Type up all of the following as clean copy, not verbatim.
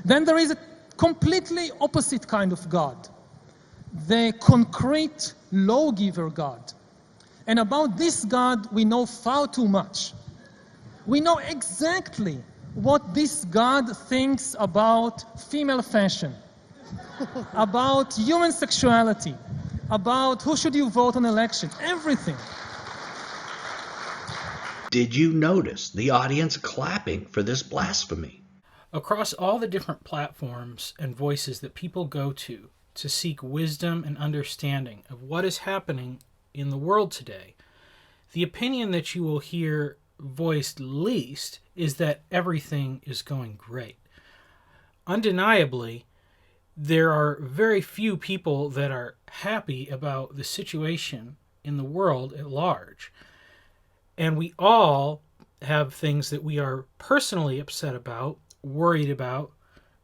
Then there is a completely opposite kind of God, the concrete lawgiver God. And about this God, we know far too much. We know exactly what this God thinks about female fashion, about human sexuality, about who should you vote on elections, everything. Did you notice the audience clapping for this blasphemy? Across all the different platforms and voices that people go to seek wisdom and understanding of what is happening in the world today, the opinion that you will hear voiced least is that everything is going great. Undeniably, there are very few people that are happy about the situation in the world at large. And we all have things that we are personally upset about, worried about,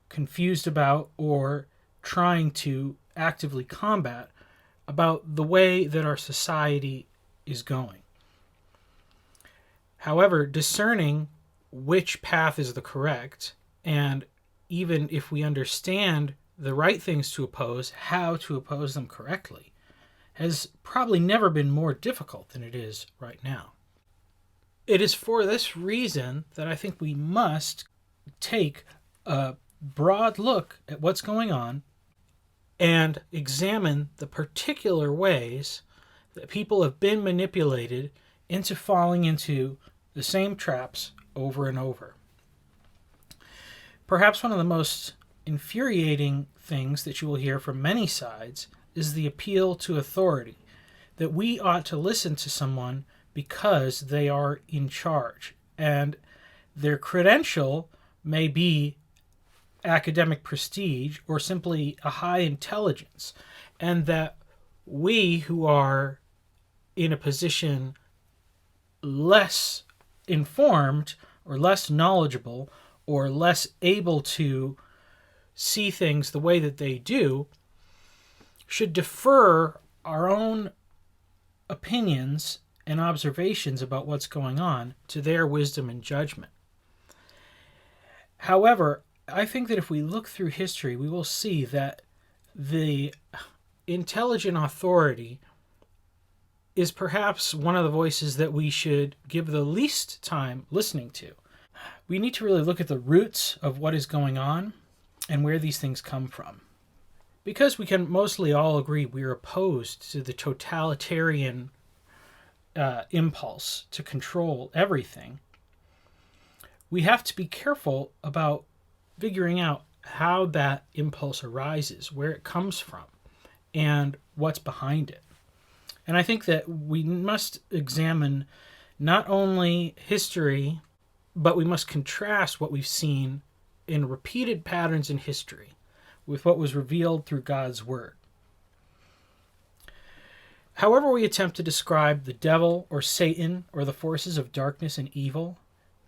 confused about, or trying to actively combat about the way that our society is going. However, discerning which path is the correct, and even if we understand the right things to oppose, how to oppose them correctly, has probably never been more difficult than it is right now. It is for this reason that I think we must take a broad look at what's going on and examine the particular ways that people have been manipulated into falling into the same traps over and over. Perhaps one of the most infuriating things that you will hear from many sides is the appeal to authority, that we ought to listen to someone because they are in charge, and their credential may be academic prestige or simply a high intelligence, and that we who are in a position less informed or less knowledgeable or less able to see things the way that they do should defer our own opinions and observations about what's going on to their wisdom and judgment. However, I think that if we look through history, we will see that the intelligent authority is perhaps one of the voices that we should give the least time listening to. We need to really look at the roots of what is going on and where these things come from. Because we can mostly all agree we are opposed to the totalitarian impulse to control everything, we have to be careful about figuring out how that impulse arises, where it comes from, and what's behind it. And I think that we must examine not only history, but we must contrast what we've seen in repeated patterns in history with what was revealed through God's Word. However we attempt to describe the devil or Satan or the forces of darkness and evil,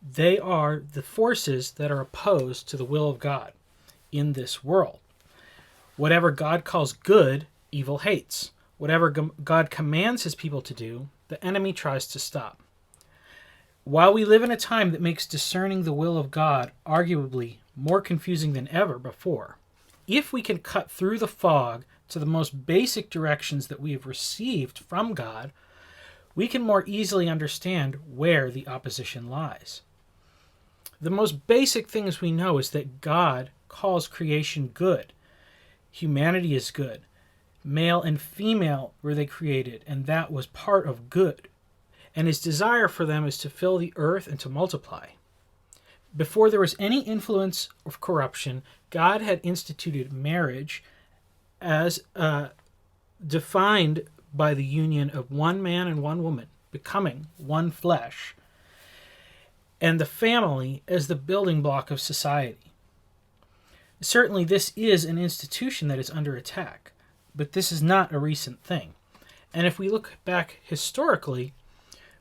they are the forces that are opposed to the will of God in this world. Whatever God calls good, evil hates. Whatever God commands his people to do, the enemy tries to stop. While we live in a time that makes discerning the will of God arguably more confusing than ever before, if we can cut through the fog to the most basic directions that we have received from God, we can more easily understand where the opposition lies. The most basic things we know is that God calls creation good. Humanity is good. Male and female were they created, and that was part of good. And his desire for them is to fill the earth and to multiply. Before there was any influence of corruption, God had instituted marriage as defined by the union of one man and one woman, becoming one flesh, and the family as the building block of society. Certainly this is an institution that is under attack, but this is not a recent thing. And if we look back historically,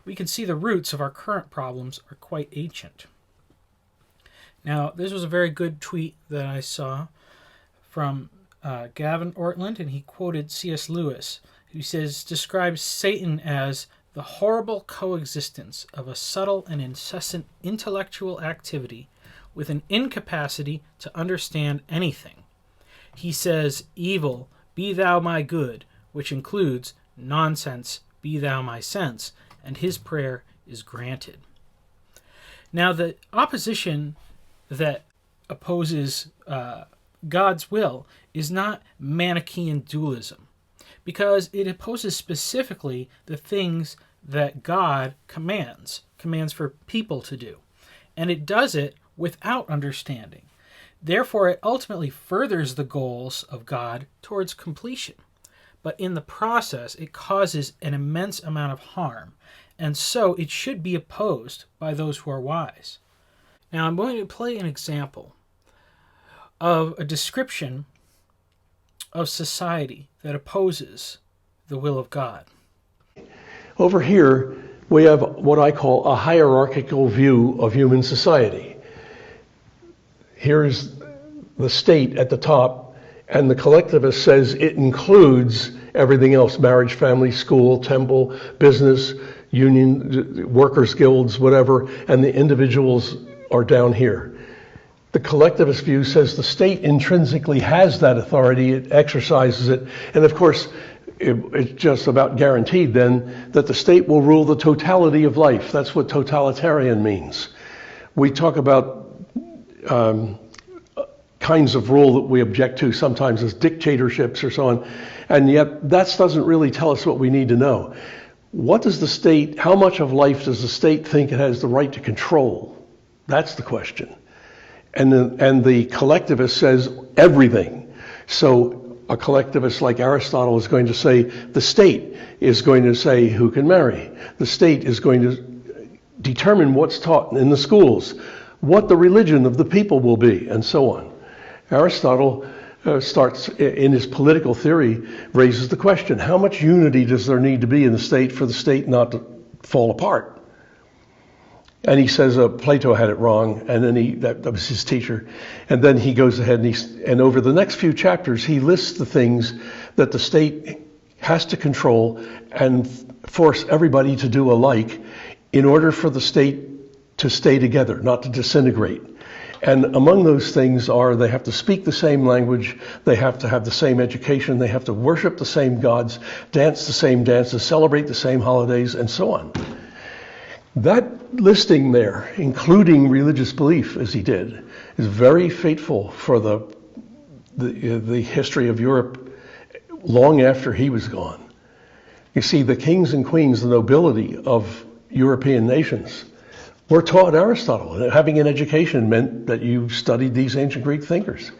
we can see the roots of our current problems are quite ancient. Now, this was a very good tweet that I saw from Gavin Ortland, and he quoted C.S. Lewis, who describes Satan as the horrible coexistence of a subtle and incessant intellectual activity with an incapacity to understand anything. He says, "Evil, be thou my good," which includes "Nonsense, be thou my sense," and his prayer is granted. Now, the opposition that opposes God's will is not Manichaean dualism, because it opposes specifically the things that God commands for people to do, and it does it without understanding. Therefore, it ultimately furthers the goals of God towards completion, but in the process, it causes an immense amount of harm, and so it should be opposed by those who are wise. Now, I'm going to play an example of a description of society that opposes the will of God. Over here, we have what I call a hierarchical view of human society. Here's the state at the top, and the collectivist says it includes everything else: marriage, family, school, temple, business, union, workers' guilds, whatever, and the individuals are down here. The collectivist view says the state intrinsically has that authority, it exercises it, and of course, it's just about guaranteed then that the state will rule the totality of life. That's what totalitarian means. We talk about kinds of rule that we object to sometimes as dictatorships or so on, and yet that doesn't really tell us what we need to know. What does the state, how much of life does the state think it has the right to control? That's the question. And the collectivist says everything. So a collectivist like Aristotle is going to say the state is going to say who can marry. The state is going to determine what's taught in the schools, what the religion of the people will be, and so on. Aristotle starts in his political theory, raises the question, how much unity does there need to be in the state for the state not to fall apart? And he says Plato had it wrong, and then that was his teacher. And then he goes ahead and over the next few chapters, he lists the things that the state has to control and force everybody to do alike in order for the state to stay together, not to disintegrate. And among those things are they have to speak the same language, they have to have the same education, they have to worship the same gods, dance the same dances, celebrate the same holidays, and so on. That listing there, including religious belief, as he did, is very fateful for the history of Europe long after he was gone. You see, the kings and queens, the nobility of European nations, were taught Aristotle. Having an education meant that you studied these ancient Greek thinkers.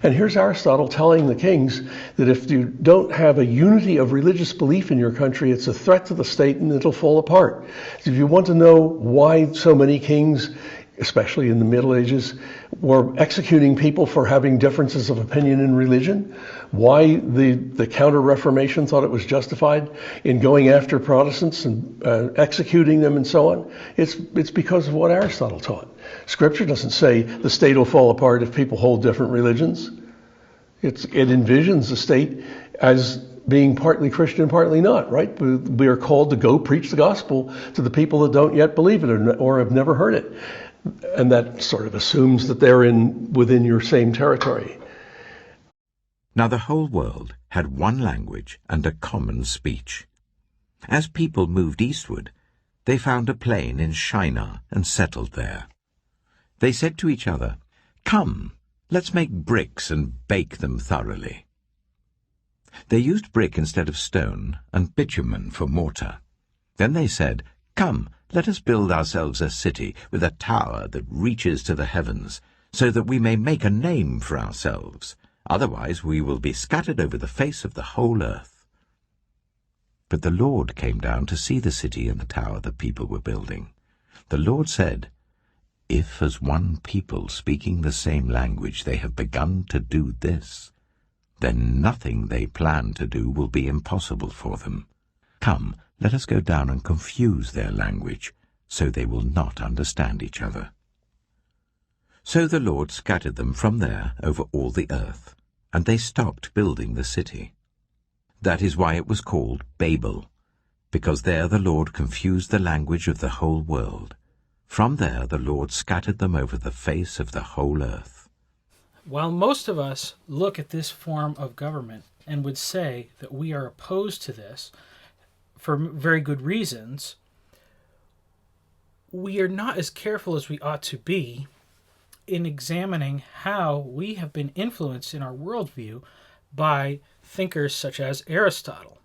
And here's Aristotle telling the kings that if you don't have a unity of religious belief in your country, it's a threat to the state and it'll fall apart. If you want to know why so many kings, especially in the Middle Ages, were executing people for having differences of opinion in religion, why the Counter-Reformation thought it was justified in going after Protestants and executing them and so on, it's because of what Aristotle taught. Scripture doesn't say the state will fall apart if people hold different religions. It envisions the state as being partly Christian, partly not, right? We are called to go preach the gospel to the people that don't yet believe it or have never heard it. And that sort of assumes that they're within your same territory. Now the whole world had one language and a common speech. As people moved eastward, they found a plain in Shinar and settled there. They said to each other, "Come, let's make bricks and bake them thoroughly." They used brick instead of stone and bitumen for mortar. Then they said, "Come, let us build ourselves a city with a tower that reaches to the heavens, so that we may make a name for ourselves. Otherwise we will be scattered over the face of the whole earth." But the Lord came down to see the city and the tower the people were building. The Lord said, "If as one people speaking the same language they have begun to do this, then nothing they plan to do will be impossible for them. Come, let us go down and confuse their language, so they will not understand each other." So the Lord scattered them from there over all the earth, and they stopped building the city. That is why it was called Babel, because there the Lord confused the language of the whole world. From there the Lord scattered them over the face of the whole earth. While most of us look at this form of government and would say that we are opposed to this for very good reasons, we are not as careful as we ought to be in examining how we have been influenced in our worldview by thinkers such as Aristotle.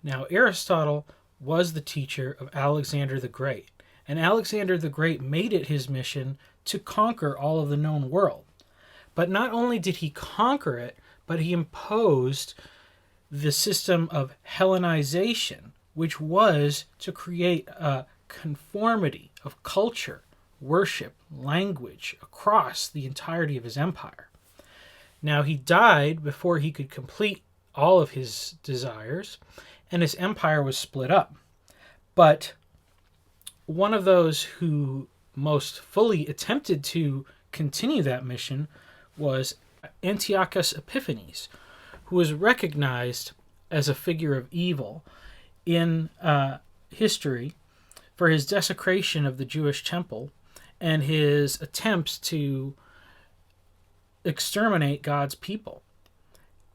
Now, Aristotle was the teacher of Alexander the Great, and Alexander the Great made it his mission to conquer all of the known world. But not only did he conquer it, but he imposed the system of Hellenization, which was to create a conformity of culture, worship, language across the entirety of his empire. Now, he died before he could complete all of his desires, and his empire was split up. But one of those who most fully attempted to continue that mission was Antiochus Epiphanes, who was recognized as a figure of evil in history for his desecration of the Jewish temple and his attempts to exterminate God's people.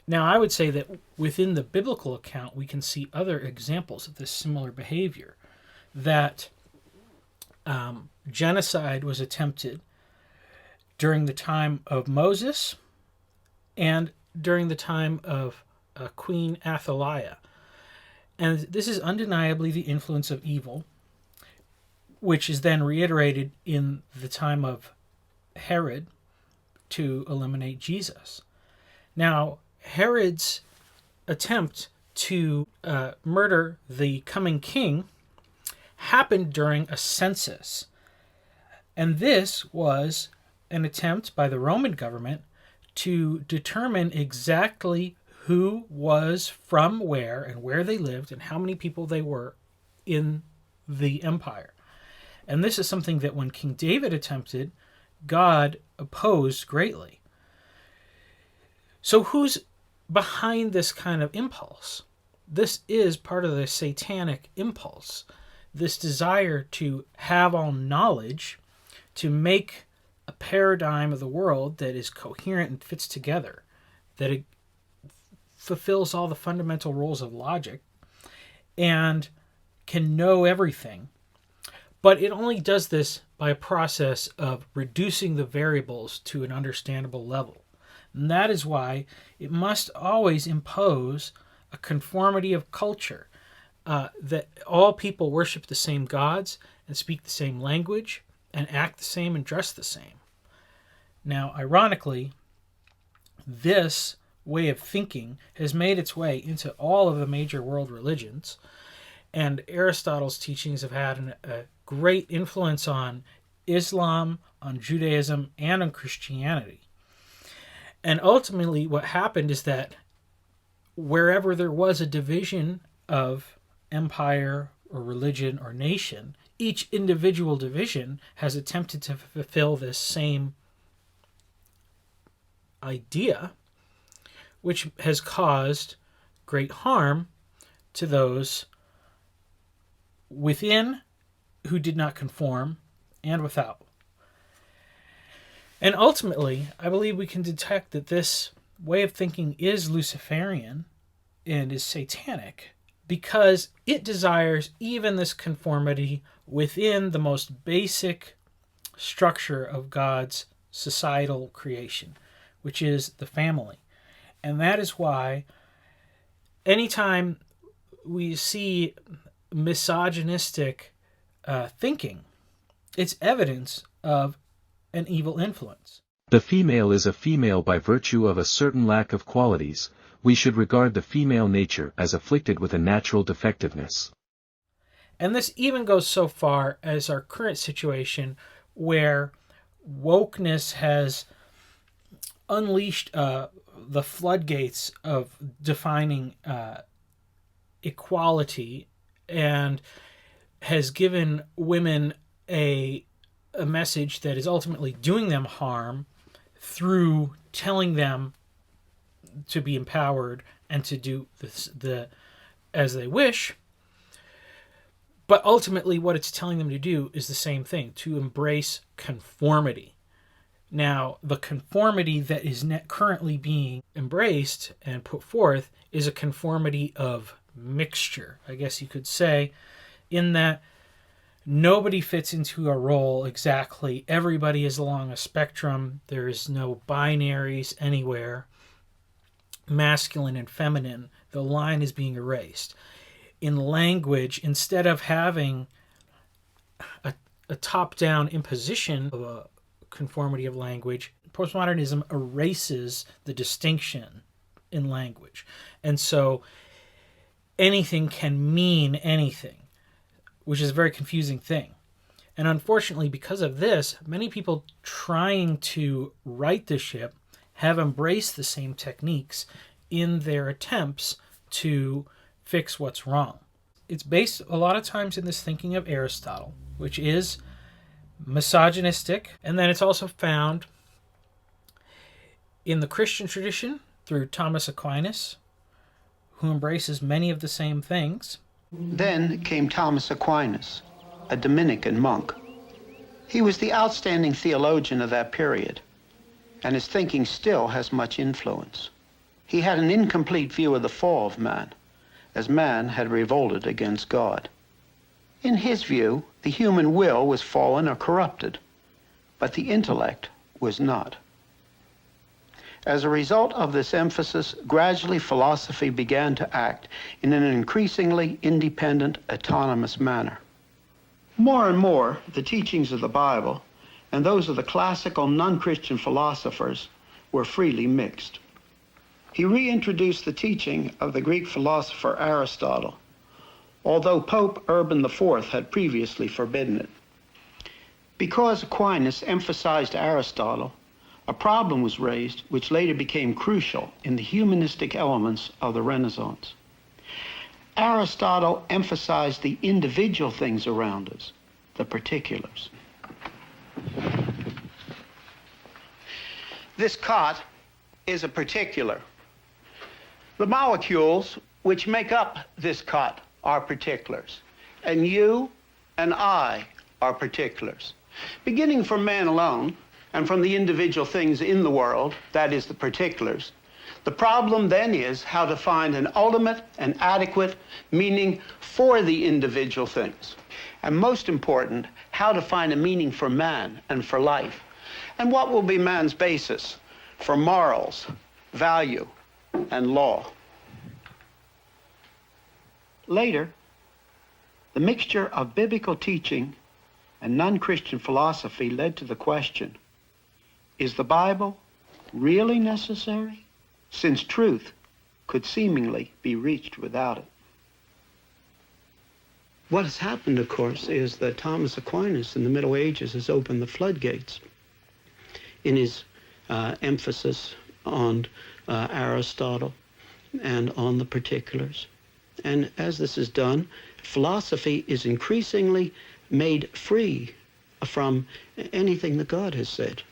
Now, I would say that within the biblical account, we can see other examples of this similar behavior, that genocide was attempted during the time of Moses and during the time of Queen Athaliah. And this is undeniably the influence of evil, which is then reiterated in the time of Herod to eliminate Jesus. Now, Herod's attempt to murder the coming king happened during a census. And this was an attempt by the Roman government to determine exactly who was from where and where they lived and how many people they were in the empire. And this is something that when King David attempted, God opposed greatly. So who's behind this kind of impulse? This is part of the satanic impulse, this desire to have all knowledge, to make a paradigm of the world that is coherent and fits together, that it fulfills all the fundamental rules of logic and can know everything. But it only does this by a process of reducing the variables to an understandable level. And that is why it must always impose a conformity of culture, that all people worship the same gods and speak the same language and act the same and dress the same. Now, ironically, this way of thinking has made its way into all of the major world religions, and Aristotle's teachings have had a great influence on Islam, on Judaism, and on Christianity. And ultimately what happened is that wherever there was a division of empire or religion or nation, each individual division has attempted to fulfill this same idea, which has caused great harm to those within who did not conform and without. And ultimately, I believe we can detect that this way of thinking is Luciferian and is satanic because it desires even this conformity within the most basic structure of God's societal creation, which is the family. And that is why anytime we see misogynistic thinking, it's evidence of an evil influence. The female is a female by virtue of a certain lack of qualities. We should regard the female nature as afflicted with a natural defectiveness. And this even goes so far as our current situation where wokeness has unleashed the floodgates of defining equality and has given women a message that is ultimately doing them harm through telling them to be empowered and to do as they wish. But ultimately what it's telling them to do is the same thing, to embrace conformity. Now, the conformity that is currently being embraced and put forth is a conformity of mixture, I guess you could say, in that nobody fits into a role exactly. Everybody is along a spectrum. There is no binaries anywhere. Masculine and feminine, the line is being erased. In language, instead of having a top-down imposition of a conformity of language, postmodernism erases the distinction in language. And so anything can mean anything, which is a very confusing thing. And unfortunately, because of this, many people trying to right the ship have embraced the same techniques in their attempts to fix what's wrong. It's based a lot of times in this thinking of Aristotle, which is misogynistic, and then it's also found in the Christian tradition through Thomas Aquinas, who embraces many of the same things. Then came Thomas Aquinas, a Dominican monk. He was the outstanding theologian of that period, and his thinking still has much influence. He had an incomplete view of the fall of man, as man had revolted against God. In his view, the human will was fallen or corrupted, but the intellect was not. As a result of this emphasis, gradually philosophy began to act in an increasingly independent, autonomous manner. More and more, the teachings of the Bible and those of the classical non-Christian philosophers were freely mixed. He reintroduced the teaching of the Greek philosopher Aristotle, although Pope Urban IV had previously forbidden it. Because Aquinas emphasized Aristotle, a problem was raised which later became crucial in the humanistic elements of the Renaissance. Aristotle emphasized the individual things around us, the particulars. This cot is a particular. The molecules which make up this cot are particulars, and you and I are particulars. Beginning from man alone, and from the individual things in the world, that is the particulars, the problem then is how to find an ultimate and adequate meaning for the individual things. And most important, how to find a meaning for man and for life. And what will be man's basis for morals, value, and law. Later, the mixture of biblical teaching and non-Christian philosophy led to the question, is the Bible really necessary? Since truth could seemingly be reached without it. What has happened, of course, is that Thomas Aquinas in the Middle Ages has opened the floodgates in his emphasis on Aristotle and on the particulars. And as this is done, philosophy is increasingly made free from anything that God has said.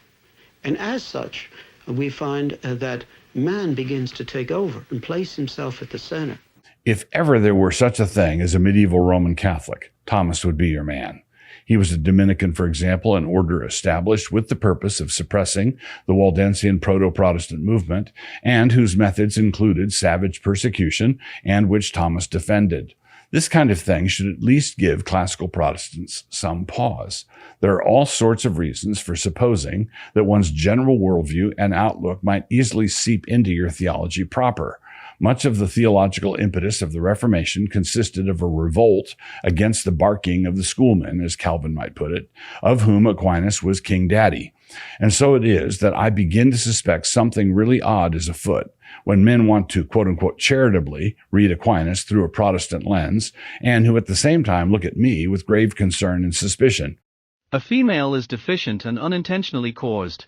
And as such, we find that man begins to take over and place himself at the center. If ever there were such a thing as a medieval Roman Catholic, Thomas would be your man. He was a Dominican, for example, an order established with the purpose of suppressing the Waldensian proto-Protestant movement, and whose methods included savage persecution, and which Thomas defended. This kind of thing should at least give classical Protestants some pause. There are all sorts of reasons for supposing that one's general worldview and outlook might easily seep into your theology proper. Much of the theological impetus of the Reformation consisted of a revolt against the barking of the schoolmen, as Calvin might put it, of whom Aquinas was King Daddy. And so it is that I begin to suspect something really odd is afoot when men want to, quote-unquote, charitably read Aquinas through a Protestant lens, and who at the same time look at me with grave concern and suspicion. A female is deficient and unintentionally caused.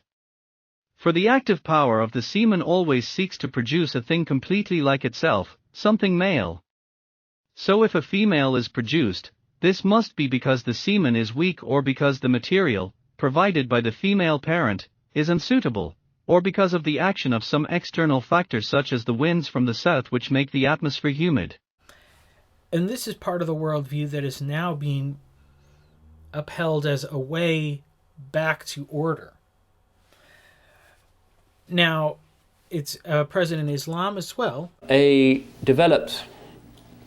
For the active power of the semen always seeks to produce a thing completely like itself, something male. So if a female is produced, this must be because the semen is weak, or because the material, provided by the female parent, is unsuitable, or because of the action of some external factor such as the winds from the south which make the atmosphere humid. And this is part of the worldview that is now being upheld as a way back to order. Now, it's present in Islam as well. A developed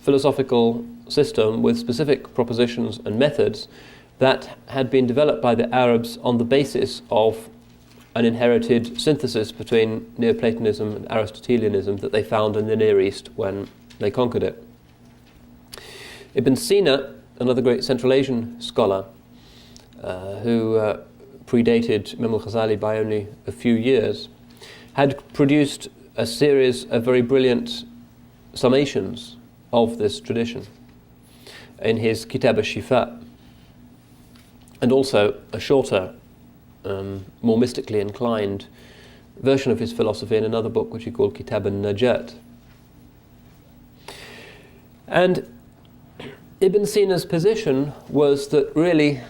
philosophical system with specific propositions and methods that had been developed by the Arabs on the basis of an inherited synthesis between Neoplatonism and Aristotelianism that they found in the Near East when they conquered it. Ibn Sina, another great Central Asian scholar who predated Imam al-Ghazali by only a few years, had produced a series of very brilliant summations of this tradition in his Kitab al-Shifa, and also a shorter, more mystically inclined version of his philosophy in another book which he called Kitab al-Najat. And Ibn Sina's position was that really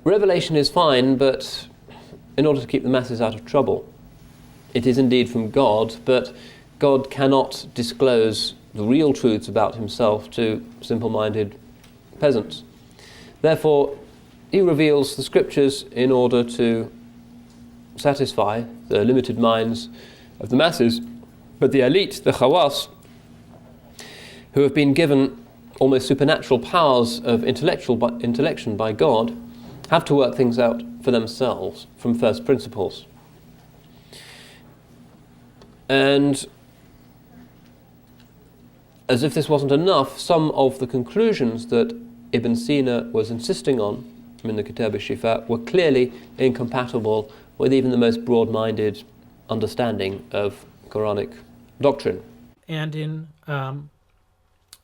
revelation is fine, but in order to keep the masses out of trouble, it is indeed from God, but God cannot disclose the real truths about himself to simple-minded peasants. Therefore, he reveals the scriptures in order to satisfy the limited minds of the masses, but the elite, the khawas, who have been given almost supernatural powers of intellection by God, have to work things out for themselves from first principles. And as if this wasn't enough, some of the conclusions that Ibn Sina was insisting on in the Kitab al-Shifa were clearly incompatible with even the most broad-minded understanding of Quranic doctrine. And in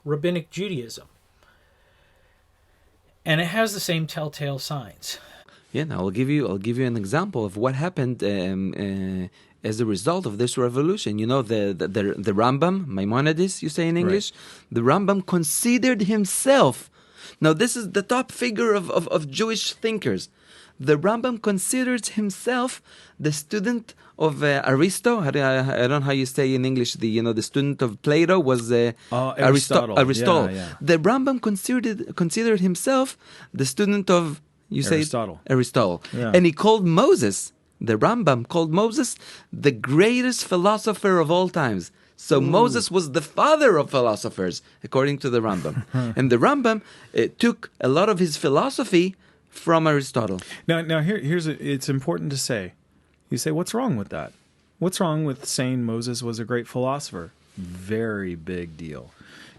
rabbinic Judaism. And it has the same telltale signs. Yeah, now I'll give you an example of what happened as a result of this revolution. You know, the Rambam, Maimonides, you say in English? Right. The Rambam considered himself, now this is the top figure of Jewish thinkers. The Rambam considers himself the student of Aristo. I don't know how you say in English. The student of Plato was Aristotle. Yeah. The Rambam considered himself the student of Aristotle. Yeah. And he called Moses, the Rambam called Moses the greatest philosopher of all times. So Moses was the father of philosophers, according to the Rambam. And the Rambam took a lot of his philosophy from Aristotle. Now it's important to say, you say, what's wrong with that? What's wrong with saying Moses was a great philosopher? Very big deal.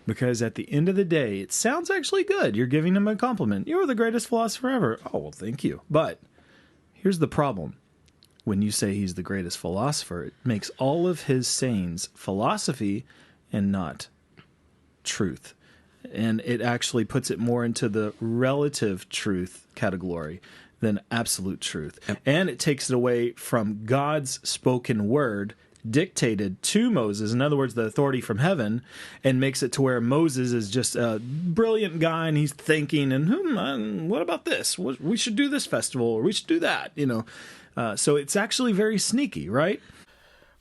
Because at the end of the day, it sounds actually good. You're giving him a compliment. You were the greatest philosopher ever. Oh, well, thank you. But here's the problem. When you say he's the greatest philosopher, it makes all of his sayings philosophy and not truth. And it actually puts it more into the relative truth category than absolute truth. And it takes it away from God's spoken word dictated to Moses, in other words, the authority from heaven, and makes it to where Moses is just a brilliant guy and he's thinking, and what about this? We should do this festival, or we should do that, So it's actually very sneaky, right?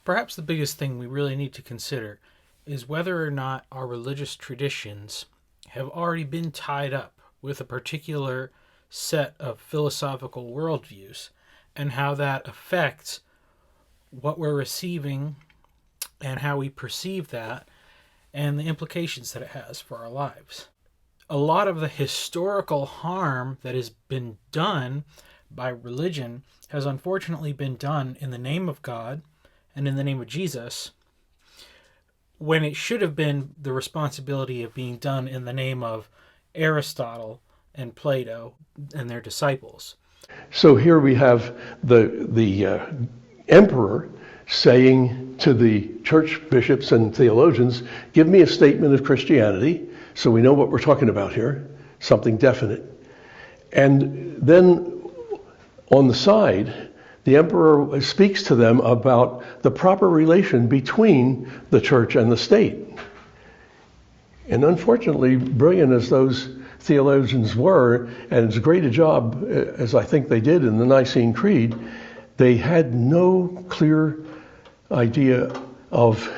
Perhaps the biggest thing we really need to consider is whether or not our religious traditions have already been tied up with a particular set of philosophical worldviews and how that affects what we're receiving and how we perceive that and the implications that it has for our lives. A lot of the historical harm that has been done by religion has unfortunately been done in the name of God and in the name of Jesus, when it should have been the responsibility of being done in the name of Aristotle and Plato and their disciples. So here we have the emperor saying to the church bishops and theologians, give me a statement of Christianity so we know what we're talking about here, something definite. And then on the side, the emperor speaks to them about the proper relation between the church and the state. And unfortunately, brilliant as those theologians were, and as great a job as I think they did in the Nicene Creed, they had no clear idea of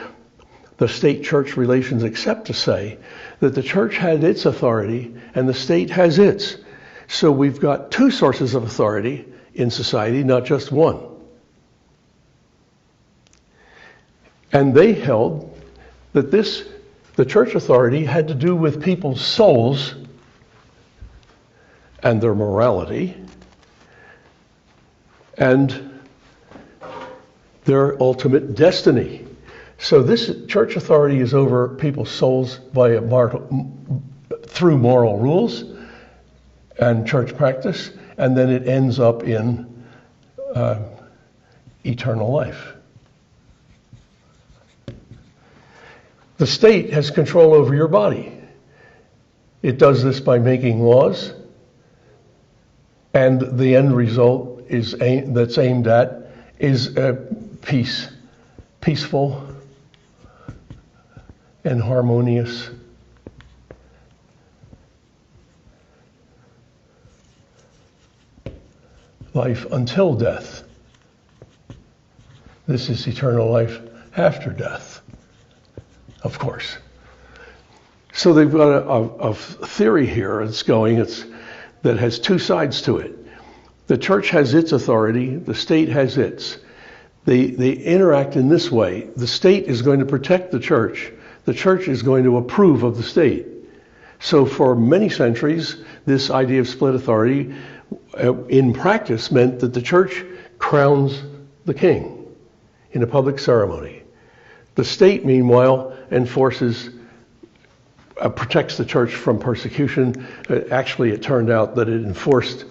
the state-church relations except to say that the church had its authority and the state has its. So we've got two sources of authority in society, not just one. And they held that the church authority had to do with people's souls and their morality and their ultimate destiny. So this church authority is over people's souls through moral rules and church practice, and then it ends up in eternal life. The state has control over your body. It does this by making laws, and the end result that's aimed at is peaceful and harmonious life until death. This is eternal life after death, of course. So they've got a theory here that has two sides to it. The church has its authority, the state has its. They interact in this way. The state is going to protect the church is going to approve of the state. So for many centuries, this idea of split authority in practice meant that the church crowns the king in a public ceremony. The state, meanwhile, protects the church from persecution. Actually, it turned out that it enforced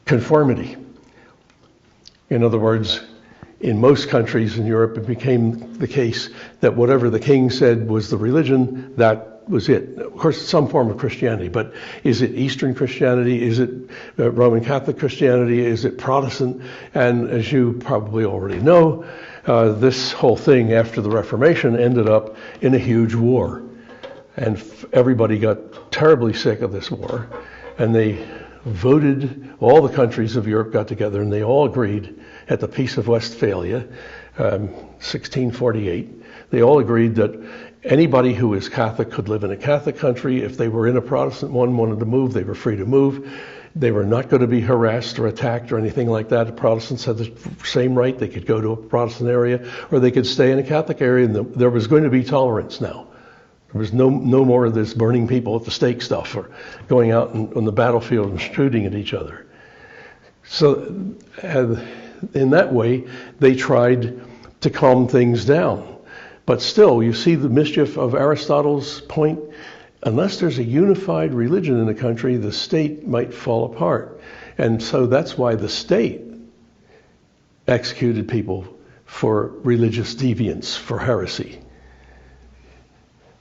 conformity. In other words, in most countries in Europe, it became the case that whatever the king said was the religion, that was it. Of course, it's some form of Christianity, but is it Eastern Christianity? Is it Roman Catholic Christianity? Is it Protestant? And as you probably already know, this whole thing after the Reformation ended up in a huge war. And everybody got terribly sick of this war. And they voted, all the countries of Europe got together and they all agreed at the Peace of Westphalia, 1648, they all agreed that anybody who is Catholic could live in a Catholic country. If they were in a Protestant one, wanted to move, they were free to move. They were not going to be harassed or attacked or anything like that. The Protestants had the same right. They could go to a Protestant area or they could stay in a Catholic area, and there was going to be tolerance now. There was no more of this burning people at the stake stuff or going out on the battlefield and shooting at each other. So in that way, they tried to calm things down. But still, you see the mischief of Aristotle's point. Unless there's a unified religion in a country, the state might fall apart. And so that's why the state executed people for religious deviance, for heresy.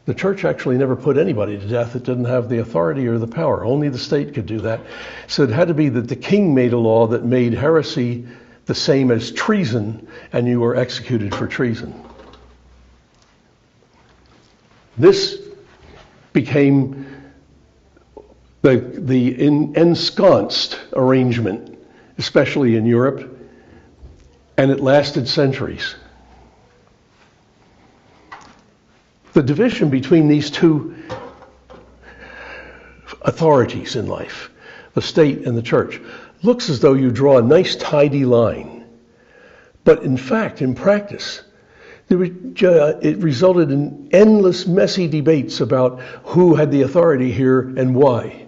The church actually never put anybody to death that didn't have the authority or the power. Only the state could do that. So it had to be that the king made a law that made heresy the same as treason, and you were executed for treason. This became the ensconced arrangement, especially in Europe, and it lasted centuries. The division between these two authorities in life, the state and the church, looks as though you draw a nice tidy line. But in fact, in practice, it resulted in endless messy debates about who had the authority here and why.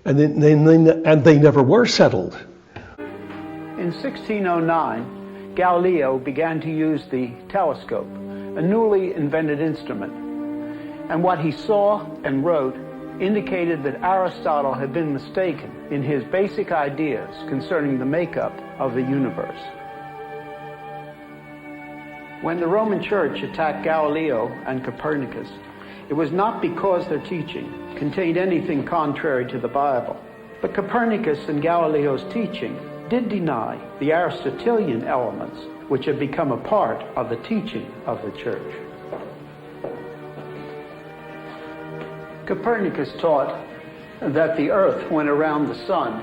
And they never were settled. In 1609, Galileo began to use the telescope, a newly invented instrument. And what he saw and wrote indicated that Aristotle had been mistaken in his basic ideas concerning the makeup of the universe. When the Roman Church attacked Galileo and Copernicus, it was not because their teaching contained anything contrary to the Bible, but Copernicus and Galileo's teaching did deny the Aristotelian elements which had become a part of the teaching of the Church. Copernicus taught that the earth went around the sun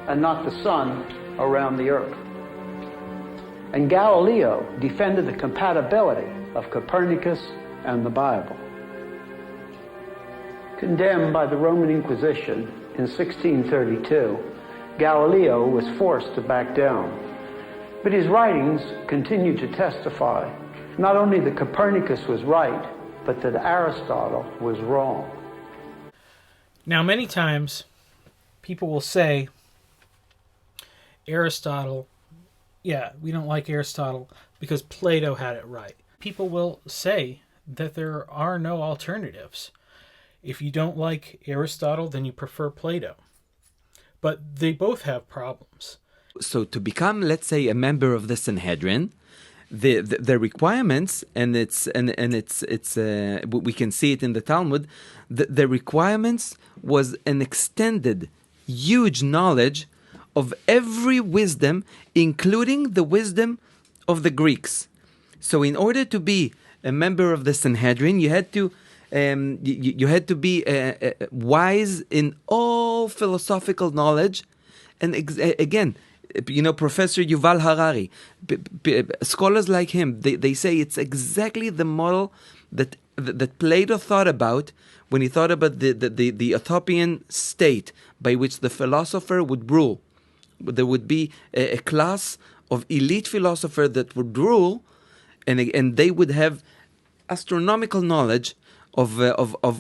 and not the sun around the earth. And Galileo defended the compatibility of Copernicus and the Bible. Condemned by the Roman Inquisition in 1632, Galileo was forced to back down. But his writings continue to testify not only that Copernicus was right, but that Aristotle was wrong. Now, many times, people will say, Aristotle, yeah, we don't like Aristotle because Plato had it right. People will say that there are no alternatives. If you don't like Aristotle, then you prefer Plato. But they both have problems. So to become, let's say, a member of the Sanhedrin, the requirements, and we can see it in the Talmud, the requirements was an extended, huge knowledge of every wisdom, including the wisdom of the Greeks. So in order to be a member of the Sanhedrin, you had to be wise in all philosophical knowledge. And again, Professor Yuval Harari, scholars like him, they say it's exactly the model that Plato thought about when he thought about the utopian state by which the philosopher would rule. There would be a class of elite philosophers that would rule, and they would have astronomical knowledge of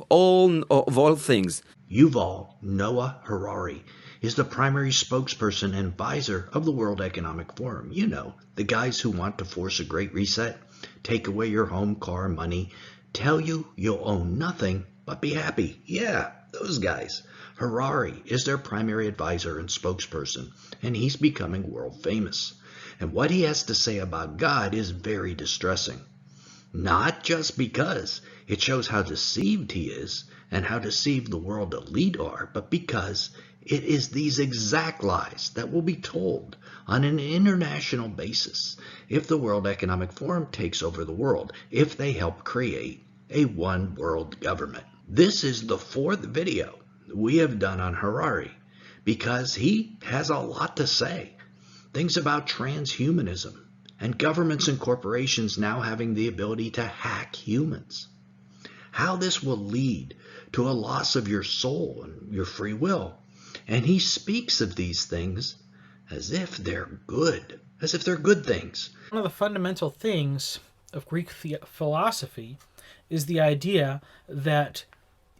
all things. Yuval Noah Harari is the primary spokesperson and advisor of the World Economic Forum. You know, the guys who want to force a great reset, take away your home, car, money, tell you you'll own nothing but be happy. Yeah, those guys. Harari is their primary advisor and spokesperson, and he's becoming world famous. And what he has to say about God is very distressing. Not just because it shows how deceived he is and how deceived the world elite are, but because it is these exact lies that will be told on an international basis if the World Economic Forum takes over the world, if they help create a one world government. This is the 4th video we have done on Harari because he has a lot to say. Things about transhumanism and governments and corporations now having the ability to hack humans. How this will lead to a loss of your soul and your free will. And he speaks of these things as if they're good, as if they're good things. One of the fundamental things of Greek philosophy is the idea that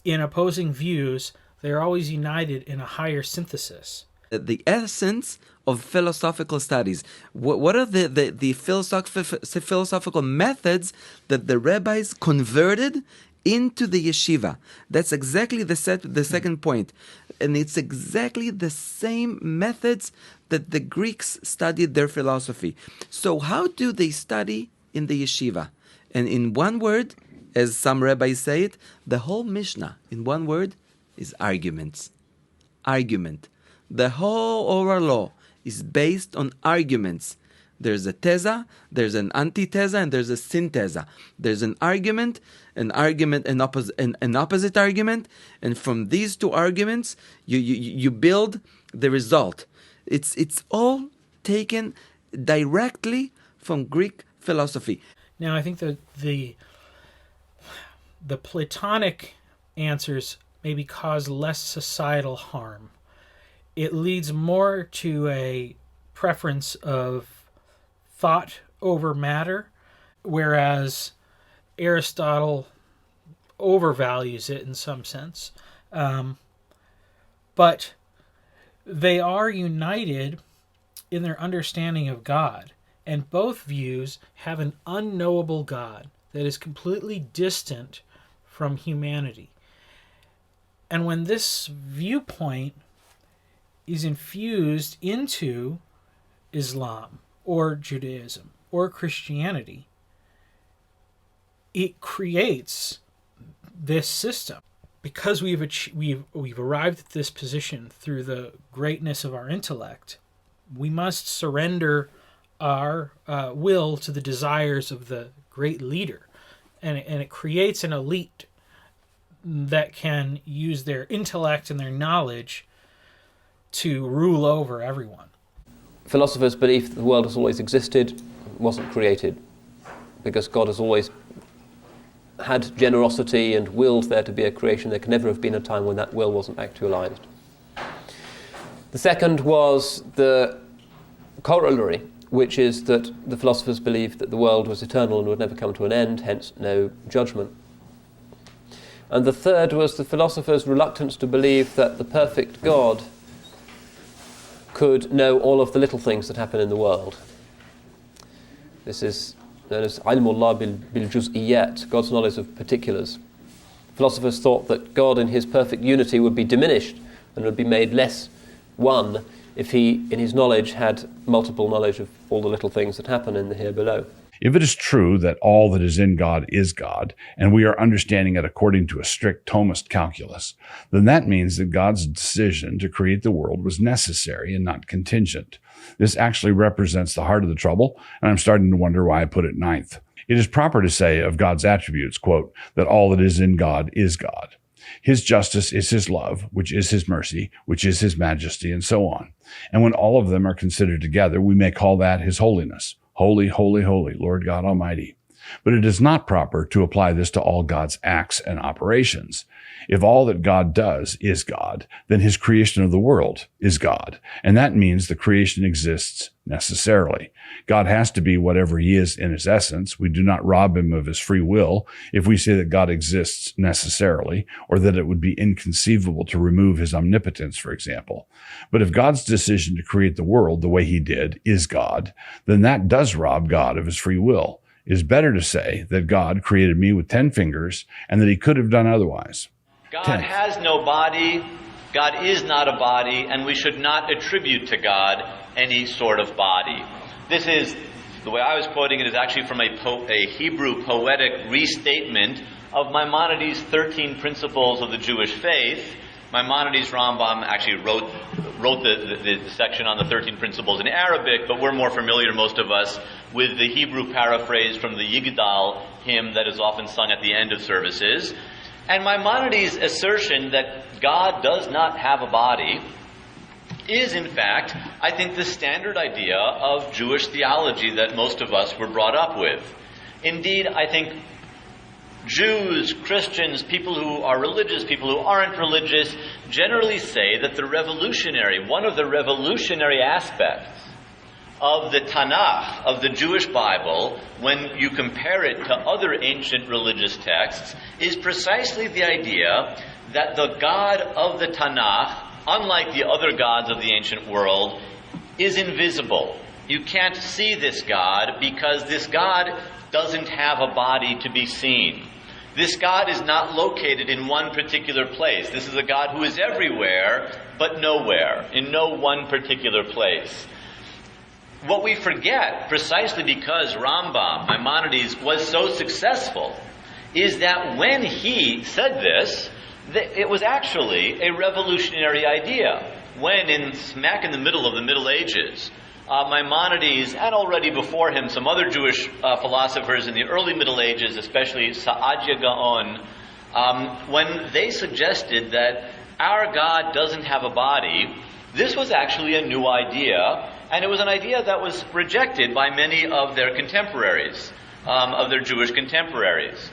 in opposing views, they're always united in a higher synthesis. The essence of philosophical studies. What are the philosophical methods that the rabbis converted into the yeshiva? That's exactly the second point. And it's exactly the same methods that the Greeks studied their philosophy. So how do they study in the yeshiva? And in one word, as some rabbis say it, the whole Mishnah, in one word, is arguments. Argument. The whole oral law is based on arguments. There's a teza, there's an antithesa, and there's a synthesa. There's an argument, an opposite argument, and from these two arguments, you build the result. It's all taken directly from Greek philosophy. Now, I think that the Platonic answers maybe cause less societal harm. It leads more to a preference of thought over matter, whereas Aristotle overvalues it in some sense. But they are united in their understanding of God, and both views have an unknowable God that is completely distant from humanity. And when this viewpoint is infused into Islam or Judaism or Christianity, it creates this system. Because we've arrived at this position through the greatness of our intellect, we must surrender our will to the desires of the great leader. And it creates an elite that can use their intellect and their knowledge to rule over everyone. Philosophers believe that the world has always existed, wasn't created, because God has always had generosity and willed there to be a creation. There can never have been a time when that will wasn't actualized. The second was the corollary, which is that the philosophers believed that the world was eternal and would never come to an end, hence no judgment. And the third was the philosophers' reluctance to believe that the perfect God could know all of the little things that happen in the world. This is known as ilmullah bil juz'iyat, God's knowledge of particulars. Philosophers thought that God in his perfect unity would be diminished and would be made less one if he, in his knowledge, had multiple knowledge of all the little things that happen in the here below. If it is true that all that is in God is God, and we are understanding it according to a strict Thomist calculus, then that means that God's decision to create the world was necessary and not contingent. This actually represents the heart of the trouble, and I'm starting to wonder why I put it ninth. It is proper to say of God's attributes, quote, that all that is in God is God. His justice is his love, which is his mercy, which is his majesty, and so on. And when all of them are considered together, we may call that his holiness. Holy, holy, holy, Lord God Almighty. But it is not proper to apply this to all God's acts and operations. If all that God does is God, then his creation of the world is God. And that means the creation exists necessarily. God has to be whatever he is in his essence. We do not rob him of his free will if we say that God exists necessarily, or that it would be inconceivable to remove his omnipotence, for example. But if God's decision to create the world the way he did is God, then that does rob God of his free will. It is better to say that God created me with 10 fingers and that he could have done otherwise. God has no body, God is not a body, and we should not attribute to God any sort of body. This is, the way I was quoting it is actually from a Hebrew poetic restatement of Maimonides' 13 principles of the Jewish faith. Maimonides' Rambam actually wrote the section on the 13 principles in Arabic, but we're more familiar, most of us, with the Hebrew paraphrase from the Yigdal hymn that is often sung at the end of services. And Maimonides' assertion that God does not have a body is, in fact, I think, the standard idea of Jewish theology that most of us were brought up with. Indeed, I think Jews, Christians, people who are religious, people who aren't religious, generally say that one of the revolutionary aspects of the Tanakh, of the Jewish Bible, when you compare it to other ancient religious texts, is precisely the idea that the God of the Tanakh, unlike the other gods of the ancient world, is invisible. You can't see this God because this God doesn't have a body to be seen. This God is not located in one particular place. This is a God who is everywhere, but nowhere, in no one particular place. What we forget, precisely because Rambam, Maimonides, was so successful, is that when he said this, it was actually a revolutionary idea. When, smack in the middle of the Middle Ages, Maimonides, and already before him some other Jewish philosophers in the early Middle Ages, especially Saadia Gaon, when they suggested that our God doesn't have a body, this was actually a new idea, and it was an idea that was rejected by many of their contemporaries, of their Jewish contemporaries.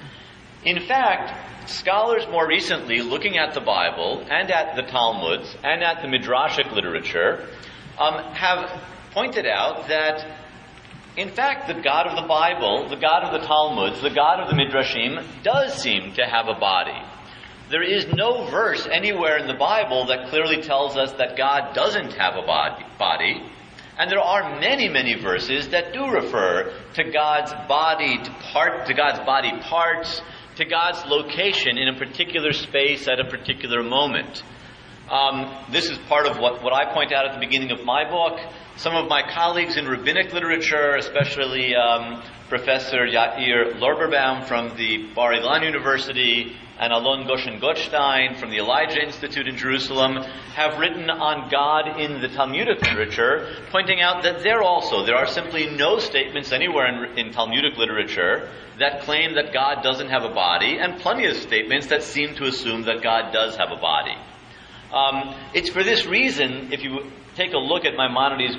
In fact, scholars more recently, looking at the Bible and at the Talmuds and at the Midrashic literature, have pointed out that, in fact, the God of the Bible, the God of the Talmuds, the God of the Midrashim, does seem to have a body. There is no verse anywhere in the Bible that clearly tells us that God doesn't have a body. And there are many, many verses that do refer to God's body parts, to God's location in a particular space at a particular moment. This is part of what I point out at the beginning of my book. Some of my colleagues in rabbinic literature, especially Professor Yair Lorberbaum from the Bar Ilan University and Alon Goshen-Gottstein from the Elijah Institute in Jerusalem, have written on God in the Talmudic literature, pointing out that there are simply no statements anywhere in Talmudic literature that claim that God doesn't have a body, and plenty of statements that seem to assume that God does have a body. It's for this reason, if you take a look at Maimonides'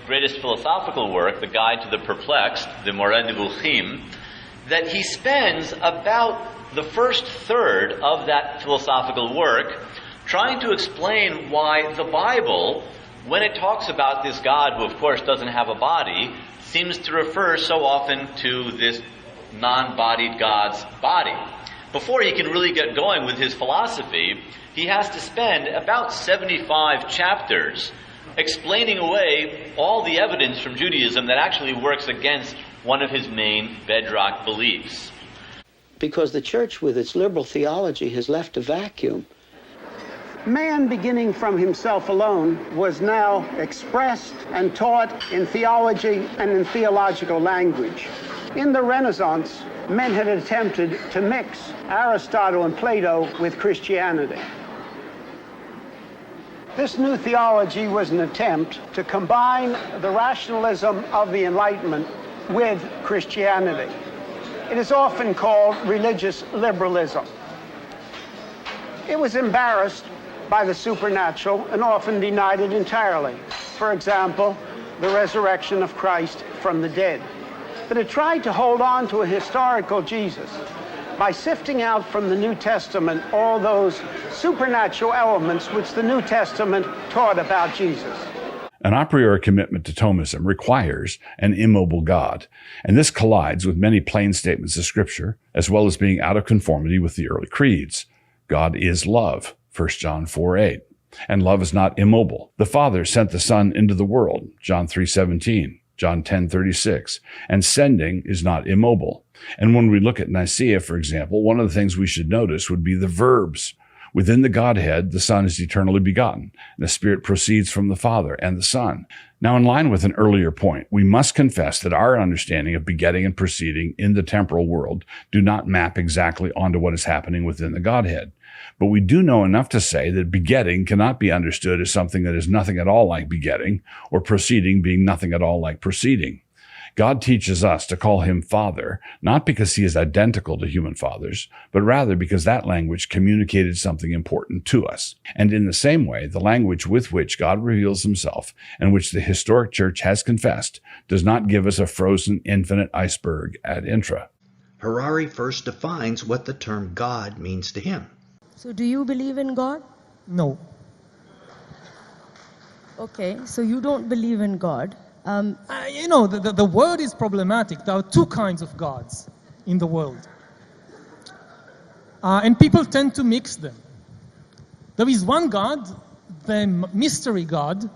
greatest philosophical work, The Guide to the Perplexed, the Moreh Nevuchim, that he spends about the first third of that philosophical work trying to explain why the Bible, when it talks about this God who of course doesn't have a body, seems to refer so often to this non-bodied God's body. Before he can really get going with his philosophy, he has to spend about 75 chapters explaining away all the evidence from Judaism that actually works against one of his main bedrock beliefs. Because the church with its liberal theology has left a vacuum. Man, beginning from himself alone, was now expressed and taught in theology and in theological language. In the Renaissance, men had attempted to mix Aristotle and Plato with Christianity. This new theology was an attempt to combine the rationalism of the Enlightenment with Christianity. It is often called religious liberalism. It was embarrassed by the supernatural and often denied it entirely. For example, the resurrection of Christ from the dead. But it tried to hold on to a historical Jesus by sifting out from the New Testament all those supernatural elements which the New Testament taught about Jesus. An a priori commitment to Thomism requires an immobile God, and this collides with many plain statements of Scripture, as well as being out of conformity with the early creeds. God is love, 1 John 4:8, and love is not immobile. The Father sent the Son into the world, John 3:17, John 10:36, and sending is not immobile. And when we look at Nicaea, for example, one of the things we should notice would be the verbs. Within the Godhead, the Son is eternally begotten, and the Spirit proceeds from the Father and the Son. Now, in line with an earlier point, we must confess that our understanding of begetting and proceeding in the temporal world do not map exactly onto what is happening within the Godhead. But we do know enough to say that begetting cannot be understood as something that is nothing at all like begetting, or proceeding being nothing at all like proceeding. God teaches us to call him Father, not because he is identical to human fathers, but rather because that language communicated something important to us. And in the same way, the language with which God reveals himself, and which the historic church has confessed, does not give us a frozen infinite iceberg ad intra. Harari first defines what the term God means to him. So do you believe in God? No. Okay, so you don't believe in God. The word is problematic. There are two kinds of gods in the world. And people tend to mix them. There is one God, the mystery God,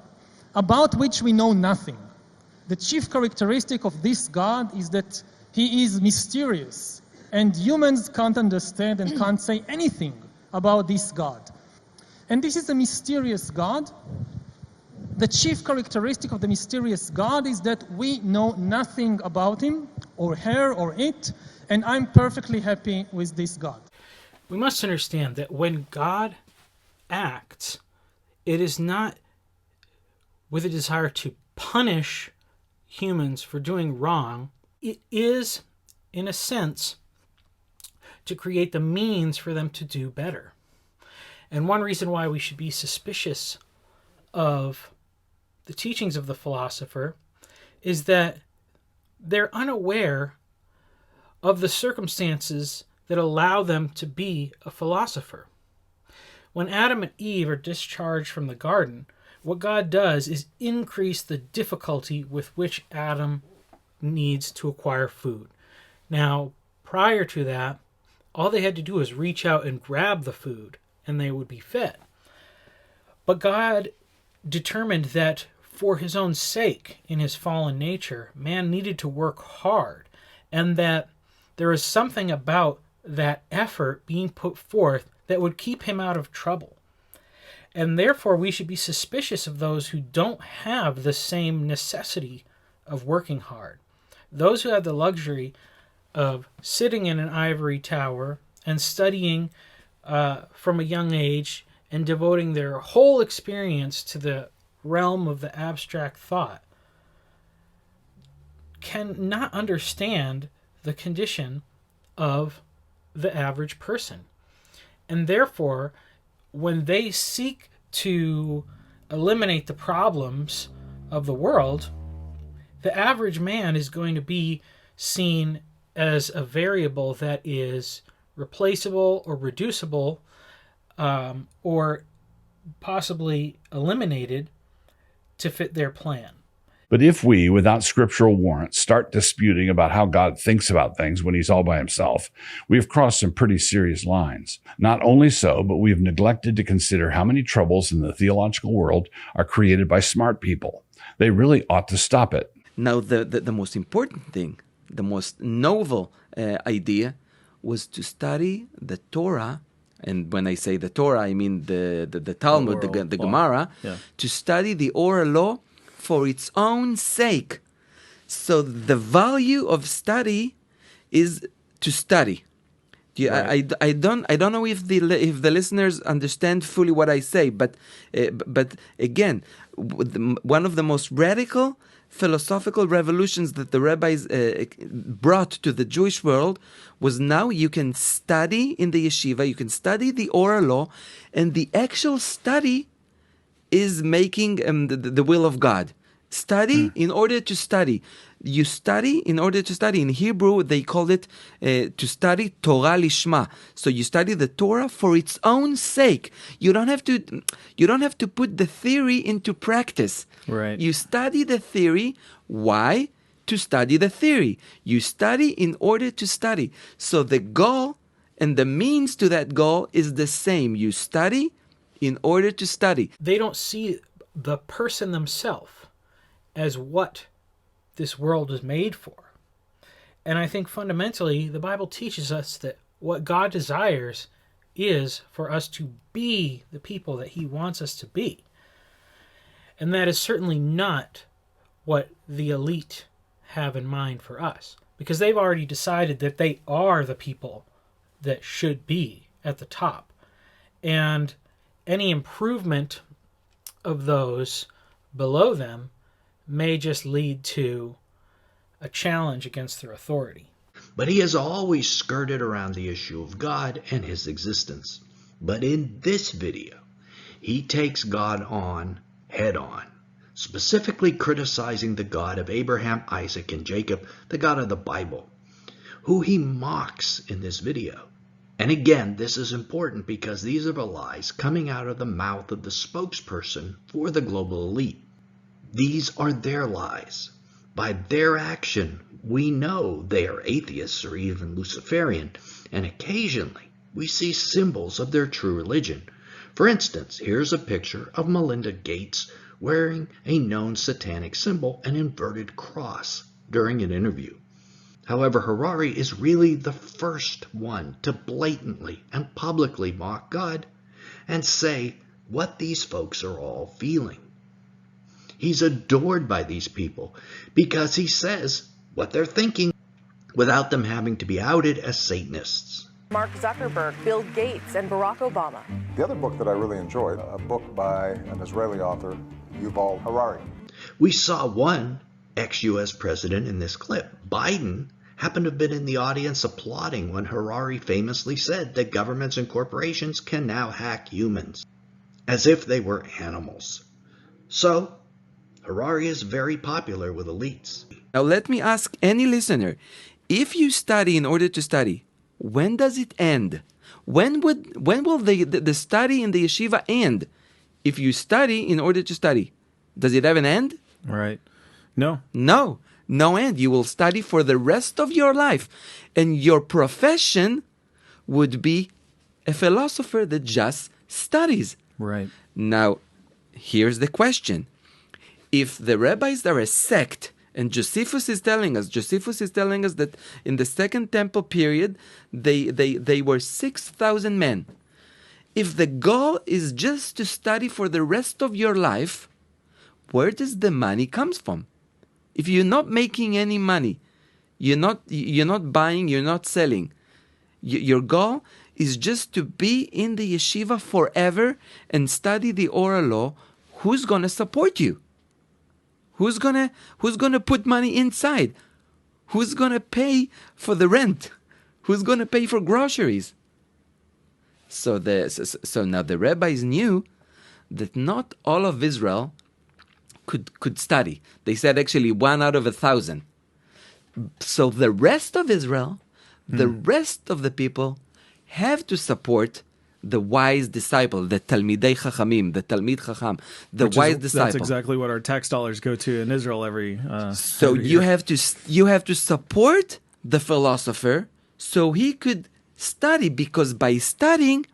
about which we know nothing. The chief characteristic of this God is that he is mysterious, and humans can't understand and can't say anything about this God. And this is a mysterious God. The chief characteristic of the mysterious God is that we know nothing about him, or her, or it, and I'm perfectly happy with this God. We must understand that when God acts, it is not with a desire to punish humans for doing wrong. It is, in a sense, to create the means for them to do better. And one reason why we should be suspicious of the teachings of the philosopher is that they're unaware of the circumstances that allow them to be a philosopher. When Adam and Eve are discharged from the garden, what God does is increase the difficulty with which Adam needs to acquire food. Now, prior to that, all they had to do was reach out and grab the food, and they would be fed. But God determined that for his own sake, in his fallen nature, man needed to work hard, and that there is something about that effort being put forth that would keep him out of trouble. And therefore, we should be suspicious of those who don't have the same necessity of working hard. Those who have the luxury of sitting in an ivory tower and studying from a young age and devoting their whole experience to the realm of the abstract thought can not understand the condition of the average person. And therefore, when they seek to eliminate the problems of the world, the average man is going to be seen as a variable that is replaceable or reducible, or possibly eliminated to fit their plan. But if we, without scriptural warrant, start disputing about how God thinks about things when he's all by himself, we have crossed some pretty serious lines. Not only so, but we have neglected to consider how many troubles in the theological world are created by smart people. They really ought to stop it. Now, the most important thing, the most novel idea was to study the Torah. And when I say the Torah, I mean the Talmud, the Gemara, to study the oral law for its own sake. So the value of study is to study. Right. I don't know if the listeners understand fully what I say, but again, one of the most radical philosophical revolutions that the rabbis brought to the Jewish world was now you can study in the yeshiva, you can study the oral law, and the actual study is making the will of God. Study in order to study. You study in order to study. In Hebrew, they call it to study Torah lishma. So you study the Torah for its own sake. You don't have to put the theory into practice. Right. You study the theory. Why? To study the theory. You study in order to study. So the goal and the means to that goal is the same. You study in order to study. They don't see the person themselves as what this world is made for. And I think fundamentally the Bible teaches us that what God desires is for us to be the people that he wants us to be. And that is certainly not what the elite have in mind for us, because they've already decided that they are the people that should be at the top. And any improvement of those below them may just lead to a challenge against their authority. But he has always skirted around the issue of God and his existence. But in this video, he takes God on head on, specifically criticizing the God of Abraham, Isaac, and Jacob, the God of the Bible, who he mocks in this video. And again, this is important because these are the lies coming out of the mouth of the spokesperson for the global elite. These are their lies. By their action, we know they are atheists or even Luciferian, and occasionally we see symbols of their true religion. For instance, here's a picture of Melinda Gates wearing a known satanic symbol, an inverted cross, during an interview. However, Harari is really the first one to blatantly and publicly mock God and say what these folks are all feeling. He's adored by these people because he says what they're thinking without them having to be outed as Satanists. Mark Zuckerberg, Bill Gates, and Barack Obama. The other book that I really enjoyed, a book by an Israeli author, Yuval Harari. We saw one ex-U.S. president in this clip. Biden happened to have been in the audience applauding when Harari famously said that governments and corporations can now hack humans, as if they were animals. So, Harari is very popular with elites. Now let me ask any listener, if you study in order to study, when does it end? When will the study in the yeshiva end? If you study in order to study, does it have an end? Right. No. No end. You will study for the rest of your life. And your profession would be a philosopher that just studies. Right. Now, here's the question. If the rabbis are a sect, and Josephus is telling us that in the Second Temple period, they were 6,000 men. If the goal is just to study for the rest of your life, where does the money come from? If you're not making any money, you're not buying, you're not selling. Your goal is just to be in the yeshiva forever and study the oral law. Who's going to support you? Who's gonna put money inside? Who's gonna pay for the rent? Who's gonna pay for groceries? So now the rabbis knew that not all of Israel could study. They said actually 1 out of 1,000. So the rest of Israel, the rest of the people have to support the wise disciple, the Talmidei Chachamim, the Talmid Chacham, the wise disciple. That's exactly what our tax dollars go to in Israel every. So every you year. have to support the philosopher so he could study, because by studying,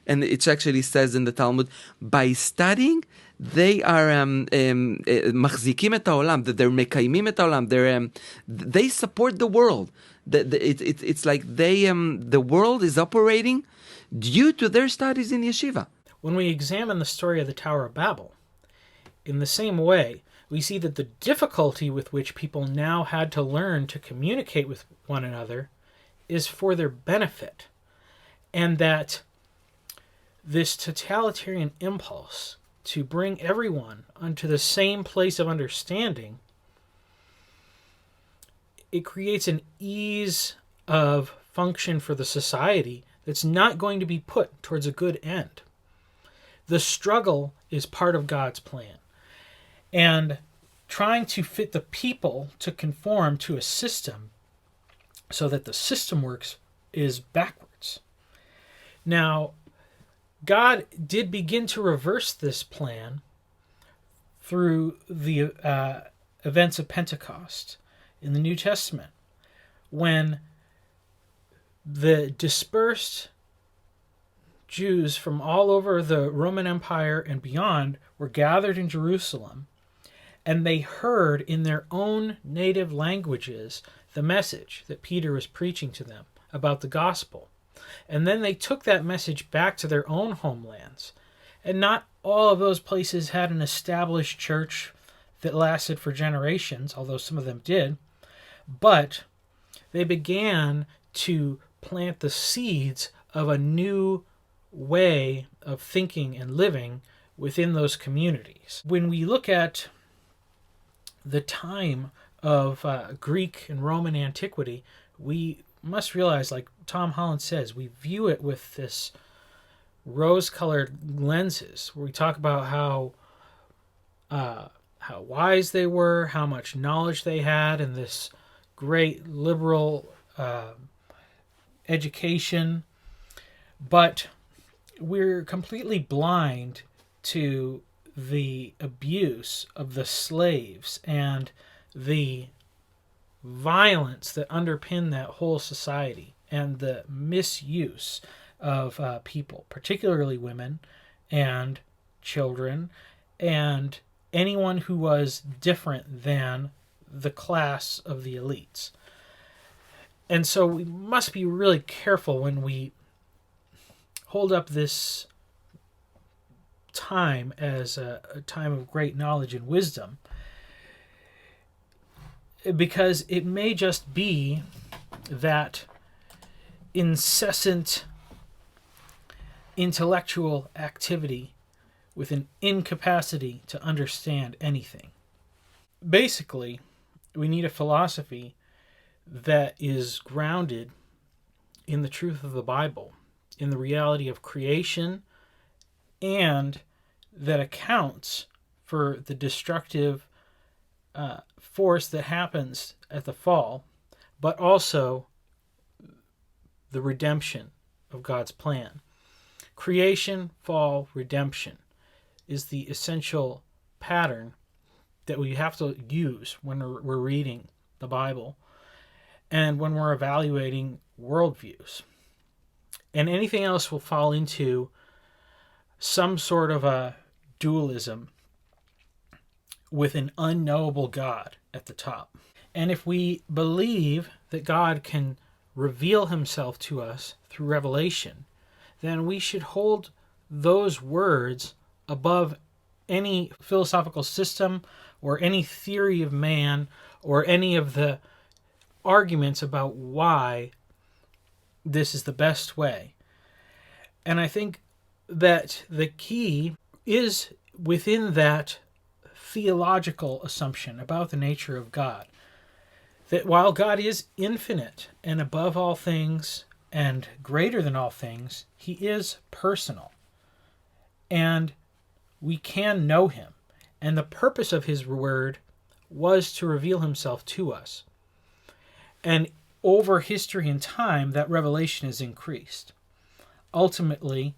and it actually says in the Talmud, by studying they are machzikim et haolam, that they're mekayimim et haolam, they support the world. It's like the world is operating due to their studies in yeshiva. When we examine the story of the Tower of Babel, in the same way, we see that the difficulty with which people now had to learn to communicate with one another is for their benefit, and that this totalitarian impulse to bring everyone onto the same place of understanding, it creates an ease of function for the society that's not going to be put towards a good end. The struggle is part of God's plan. And trying to fit the people to conform to a system so that the system works is backwards. Now, God did begin to reverse this plan through the events of Pentecost in the New Testament, when the dispersed Jews from all over the Roman Empire and beyond were gathered in Jerusalem, and they heard in their own native languages the message that Peter was preaching to them about the gospel. And then they took that message back to their own homelands. And not all of those places had an established church that lasted for generations, although some of them did. But they began to plant the seeds of a new way of thinking and living within those communities. When we look at the time of Greek and Roman antiquity, we must realize, like Tom Holland says, we view it with this rose-colored lenses, where we talk about how wise they were, how much knowledge they had, and this great liberal education. But we're completely blind to the abuse of the slaves and the violence that underpin that whole society, and the misuse of people, particularly women and children and anyone who was different than the class of the elites. And so we must be really careful when we hold up this time as a time of great knowledge and wisdom, because it may just be that incessant intellectual activity with an incapacity to understand anything. Basically, we need a philosophy that is grounded in the truth of the Bible, in the reality of creation, and that accounts for the destructive force that happens at the fall, but also the redemption of God's plan. Creation, fall, redemption is the essential pattern that we have to use when we're reading the Bible and when we're evaluating worldviews. And anything else will fall into some sort of a dualism with an unknowable God at the top. And if we believe that God can reveal himself to us through revelation, then we should hold those words above any philosophical system or any theory of man or any of the arguments about why this is the best way. And I think that the key is within that theological assumption about the nature of God, that while God is infinite and above all things and greater than all things, he is personal. And we can know him. And the purpose of his word was to reveal himself to us. And over history and time, that revelation is increased. ultimately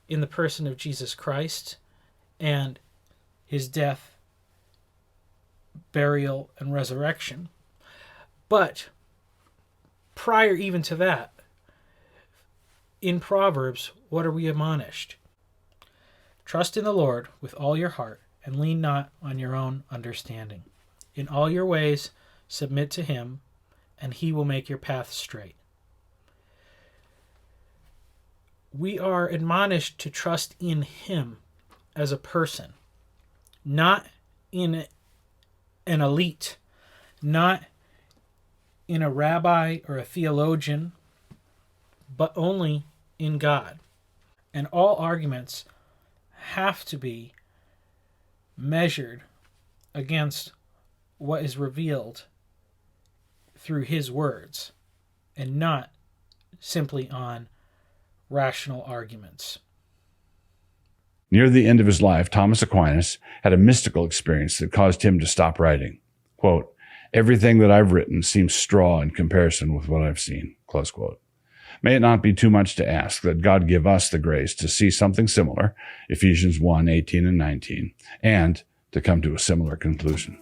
in the person of Jesus Christ and his death, burial, and resurrection. But prior even to that, in Proverbs, what are we admonished? Trust in the Lord with all your heart, and lean not on your own understanding. In all your ways submit to him, and he will make your path straight. We are admonished to trust in him as a person, not in an elite, not in a rabbi or a theologian, but only in God. And all arguments have to be measured against what is revealed through his words, and not simply on rational arguments. Near the end of his life, Thomas Aquinas had a mystical experience that caused him to stop writing. Quote, "Everything that I've written seems straw in comparison with what I've seen." Close quote. May it not be too much to ask that God give us the grace to see something similar, Ephesians 1:18 and 19, and to come to a similar conclusion.